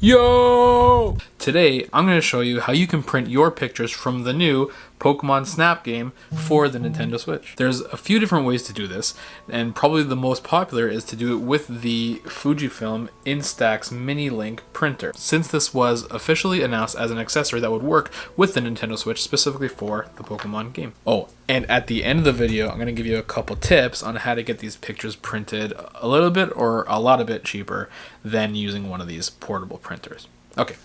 Yo! Today, I'm going to show you how you can print your pictures from the new Pokémon Snap game for the Nintendo Switch. There's a few different ways to do this, and probably the most popular is to do it with the Fujifilm Instax Mini Link printer, since this was officially announced as an accessory that would work with the Nintendo Switch specifically for the Pokémon game. Oh, and at the end of the video, I'm going to give you a couple tips on how to get these pictures printed a little bit or a lot bit cheaper than using one of these portable printers. Okay.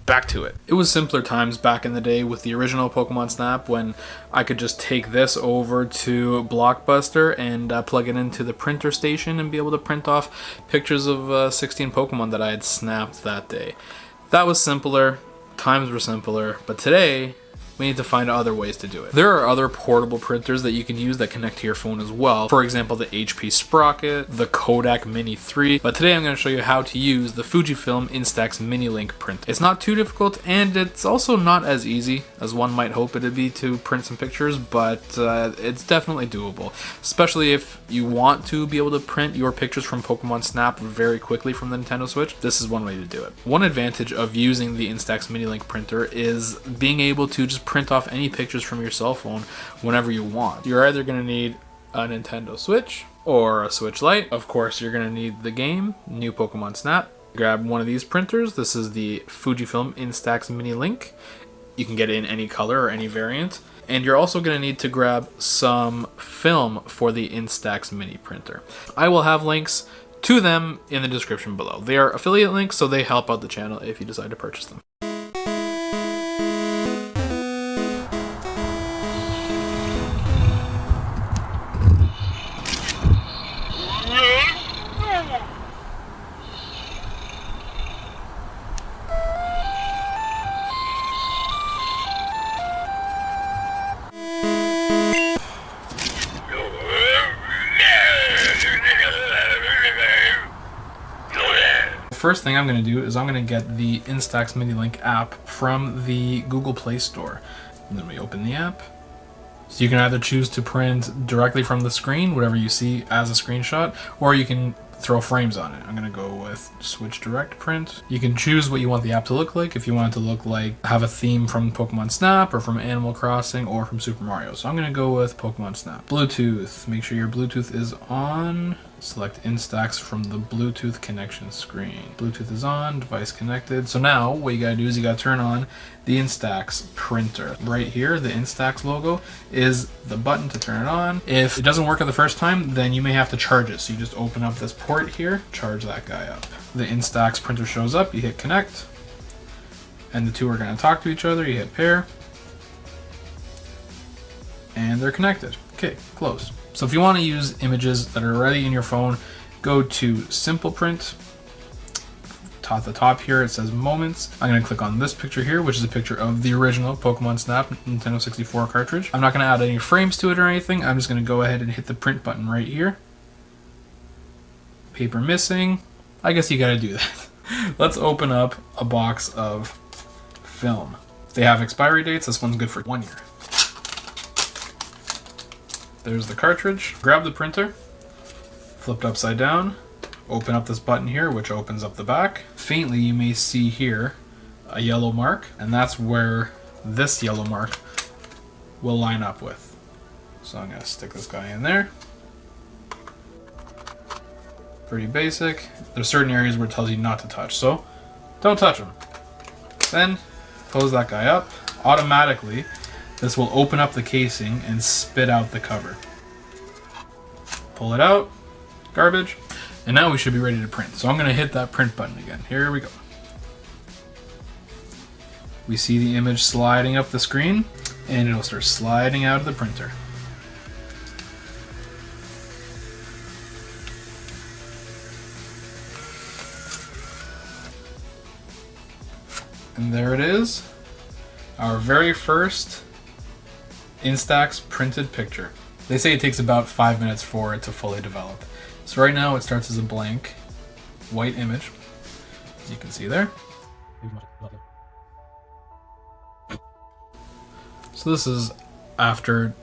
Back to it. It was simpler times back in the day with the original Pokemon Snap when I could just take this over to Blockbuster and plug it into the printer station and be able to print off pictures of 16 Pokemon that I had snapped that day. That was simpler, times were simpler, but today we need to find other ways to do it. There are other portable printers that you can use that connect to your phone as well. For example, the HP Sprocket, the Kodak Mini 3. But today I'm going to show you how to use the Fujifilm Instax Mini Link printer. It's not too difficult, and it's also not as easy as one might hope it'd be to print some pictures, but it's definitely doable. Especially if you want to be able to print your pictures from Pokemon Snap very quickly from the Nintendo Switch, this is one way to do it. One advantage of using the Instax Mini Link printer is being able to just print off any pictures from your cell phone whenever you want. You're either going to need a Nintendo Switch or a Switch Lite. Of course, you're going to need the game, new Pokemon Snap. Grab one of these printers. This is the Fujifilm Instax Mini Link. You can get it in any color or any variant. And you're also going to need to grab some film for the Instax Mini printer. I will have links to them in the description below. They are affiliate links, so they help out the channel if you decide to purchase them. First thing I'm going to do is I'm going to get the Instax Mini Link app from the Google Play Store. And then we open the app. So you can either choose to print directly from the screen, whatever you see as a screenshot, or you can throw frames on it. I'm going to go with Switch Direct Print. You can choose what you want the app to look like. If you want it to look like, have a theme from Pokemon Snap or from Animal Crossing or from Super Mario. So I'm going to go with Pokemon Snap. Bluetooth. Make sure your Bluetooth is on. Select Instax from the Bluetooth connection screen. Bluetooth is on, device connected. So now what you gotta do is you gotta turn on the Instax printer. Right here, the Instax logo is the button to turn it on. If it doesn't work at the first time, then you may have to charge it. So you just open up this port here, charge that guy up. The Instax printer shows up, you hit connect, and the two are gonna talk to each other. You hit pair, and they're connected. Okay, close. So if you want to use images that are already in your phone, go to Simple Print. At the top here it says Moments. I'm going to click on this picture here, which is a picture of the original Pokemon Snap Nintendo 64 cartridge. I'm not going to add any frames to it or anything. I'm just going to go ahead and hit the print button right here. Paper missing. I guess you got to do that. Let's open up a box of film. They have expiry dates. This one's good for 1 year. There's the cartridge. Grab the printer, flipped upside down, open up this button here, which opens up the back. Faintly, you may see here a yellow mark, and that's where this yellow mark will line up with. So I'm gonna stick this guy in there. Pretty basic. There's certain areas where it tells you not to touch, so don't touch them. Then close that guy up. Automatically, this will open up the casing and spit out the cover. Pull it out, garbage, and now we should be ready to print. So I'm going to hit that print button again. Here we go. We see the image sliding up the screen, and it'll start sliding out of the printer. And there it is, our very first Instax printed picture. They say it takes about 5 minutes for it to fully develop. So right now it starts as a blank white image, as you can see there. So this is after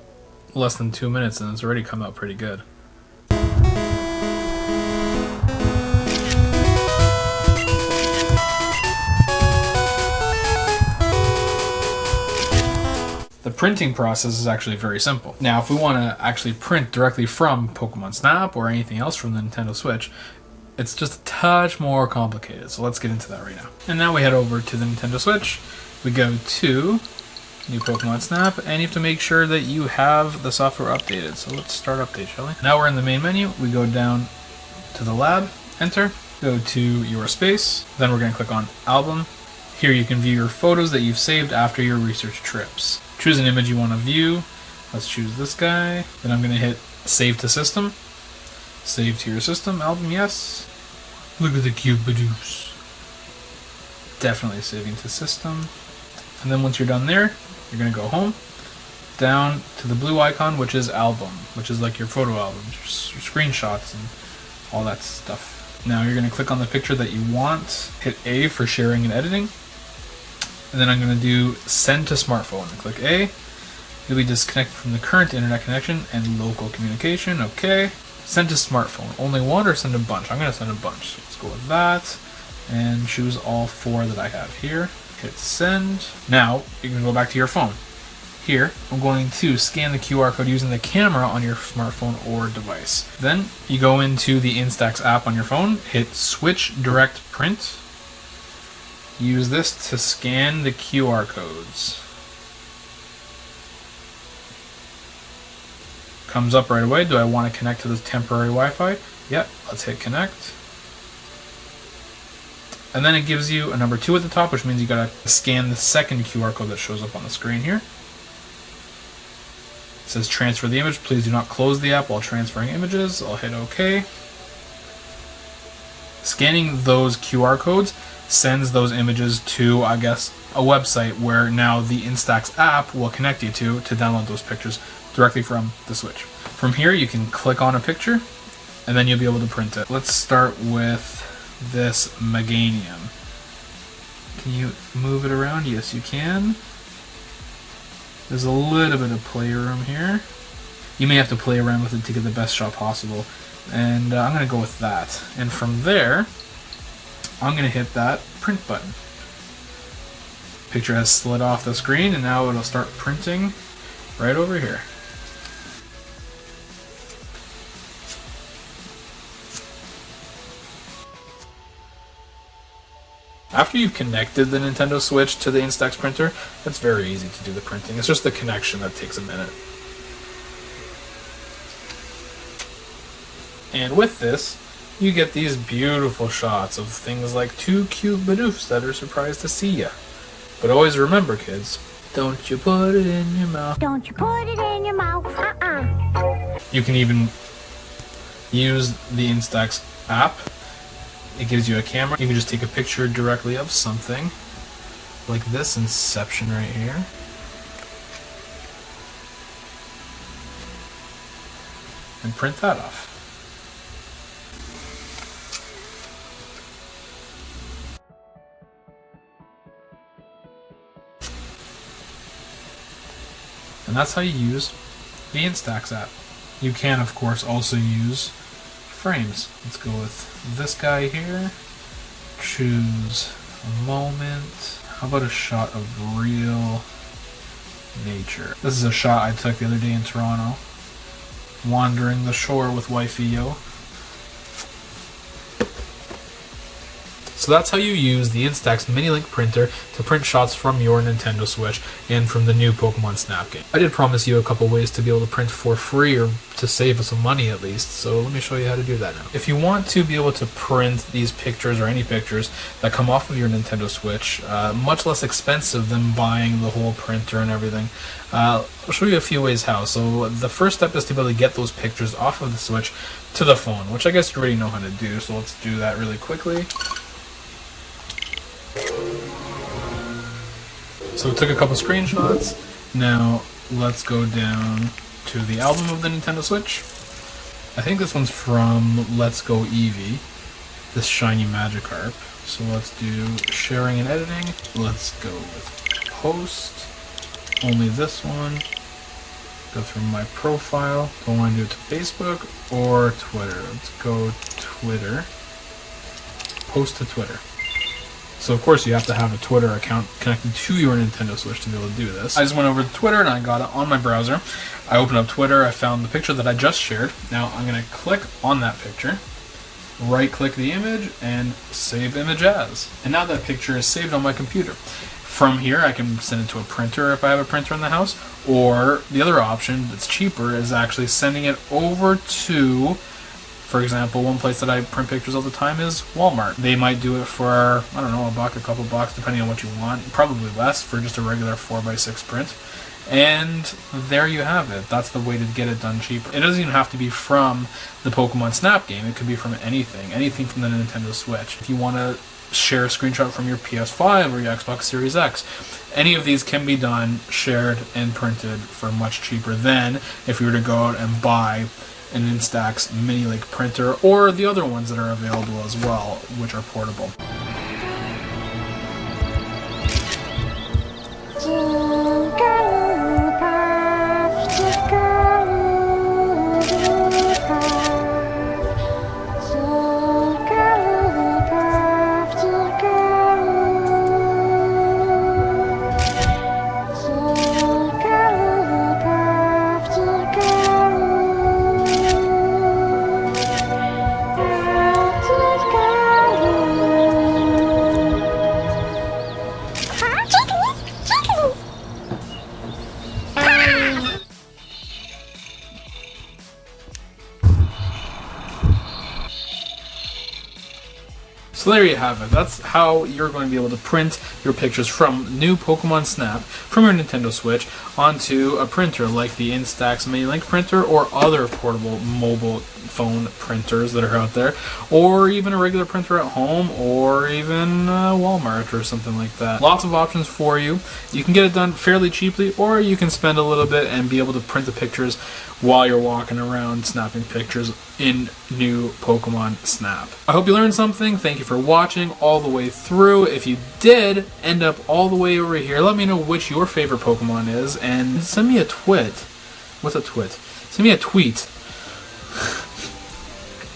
less than 2 minutes and it's already come out pretty good. printing process is actually very simple. Now, if we want to actually print directly from Pokemon Snap or anything else from the Nintendo Switch, it's just a touch more complicated. So let's get into that right now. And now we head over to the Nintendo Switch. We go to New Pokemon Snap, and you have to make sure that you have the software updated. So let's start update, shall we? Now we're in the main menu. We go down to the lab, enter, go to your space, then we're going to click on album. Here you can view your photos that you've saved after your research trips. Choose an image you want to view. Let's choose this guy. Then I'm going to hit save to system. Save to your system, album, yes. Look at the cute Badoos. Definitely saving to system. And then once you're done there, you're going to go home, down to the blue icon, which is album, which is like your photo albums, your screenshots, and all that stuff. Now you're going to click on the picture that you want, hit A for sharing and editing, and then I'm going to do send to smartphone. Click A. You'll be disconnected from the current internet connection and local communication. Okay. Send to smartphone. Only one or send a bunch? I'm going to send a bunch. So let's go with that and choose all 4 that I have here. Hit send. Now you can go back to your phone. Here, I'm going to scan the QR code using the camera on your smartphone or device. Then you go into the Instax app on your phone, hit switch direct print. Use this to scan the QR codes. Comes up right away. Do I want to connect to this temporary Wi-Fi? Yep, let's hit connect. And then it gives you a number 2 at the top, which means you gotta scan the second QR code that shows up on the screen here. It says transfer the image. Please do not close the app while transferring images. I'll hit OK. Scanning those QR codes sends those images to, I guess, a website where now the Instax app will connect you to download those pictures directly from the Switch. From here, you can click on a picture, and then you'll be able to print it. Let's start with this Meganium. Can you move it around? Yes, you can. There's a little bit of playroom here. You may have to play around with it to get the best shot possible. And I'm going to go with that. And from there, I'm going to hit that print button. Picture has slid off the screen, and now it'll start printing right over here. After you've connected the Nintendo Switch to the Instax printer, it's very easy to do the printing. It's just the connection that takes a minute. And with this, you get these beautiful shots of things like 2 cute Badoofs that are surprised to see you. But always remember, kids, don't you put it in your mouth. Don't you put it in your mouth. You can even use the Instax app. It gives you a camera. You can just take a picture directly of something, like this Inception right here. And print that off. And that's how you use the Instax app. You can, of course, also use frames. Let's go with this guy here. Choose a moment. How about a shot of real nature? This is a shot I took the other day in Toronto. Wandering the shore with wifey yo. So that's how you use the Instax Mini Link printer to print shots from your Nintendo Switch and from the new Pokémon Snap game. I did promise you a couple ways to be able to print for free, or to save us some money at least, so let me show you how to do that now. If you want to be able to print these pictures or any pictures that come off of your Nintendo Switch, much less expensive than buying the whole printer and everything, I'll show you a few ways how. So the first step is to be able to get those pictures off of the Switch to the phone, which I guess you already know how to do, so let's do that really quickly. So we took a couple screenshots. Now let's go down to the album of the Nintendo Switch. I think this one's from Let's Go Eevee, this shiny Magikarp. So let's do sharing and editing. Let's go with post, only this one. Go through my profile. Do I want to do it to Facebook or Twitter? Let's go Twitter. Post to Twitter. So of course you have to have a Twitter account connected to your Nintendo Switch to be able to do this. I just went over to Twitter and I got it on my browser. I opened up Twitter, I found the picture that I just shared. Now I'm going to click on that picture, right click the image, and save image as. And now that picture is saved on my computer. From here I can send it to a printer if I have a printer in the house, or the other option that's cheaper is actually sending it over to, for example, one place that I print pictures all the time is Walmart. They might do it for, I don't know, $1, a couple bucks, depending on what you want. Probably less for just a regular 4x6 print. And there you have it. That's the way to get it done cheaper. It doesn't even have to be from the Pokemon Snap game. It could be from anything from the Nintendo Switch. If you want to share a screenshot from your PS5 or your Xbox Series X, any of these can be done, shared, and printed for much cheaper than if you were to go out and buy an Instax Mini Link printer or the other ones that are available as well, which are portable. So there you have it. That's how you're going to be able to print your pictures from new Pokemon Snap from your Nintendo Switch onto a printer like the Instax Mini Link printer or other portable mobile phone printers that are out there, or even a regular printer at home, or even Walmart or something like that. Lots of options for you. You can get it done fairly cheaply, or you can spend a little bit and be able to print the pictures while you're walking around snapping pictures in new Pokemon Snap. I hope you learned something. Thank you for watching all the way through. If you did end up all the way over here, let me know which your favorite Pokemon is, and send me a twit. What's a twit? Send me a tweet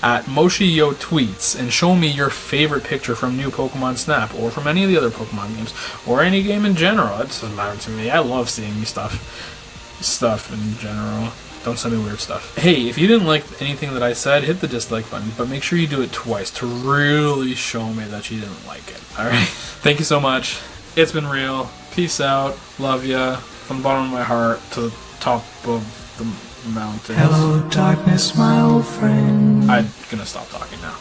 at Moshi Tweets and show me your favorite picture from new Pokemon Snap or from any of the other Pokemon games or any game in general. It doesn't matter to me. I love seeing stuff in general. Don't send me weird stuff. Hey, if you didn't like anything that I said, hit the dislike button, but make sure you do it twice to really show me that you didn't like it. Alright? Thank you so much. It's been real. Peace out. Love ya. From the bottom of my heart to the top of the mountains. Hello, darkness, my old friend. I'm gonna stop talking now.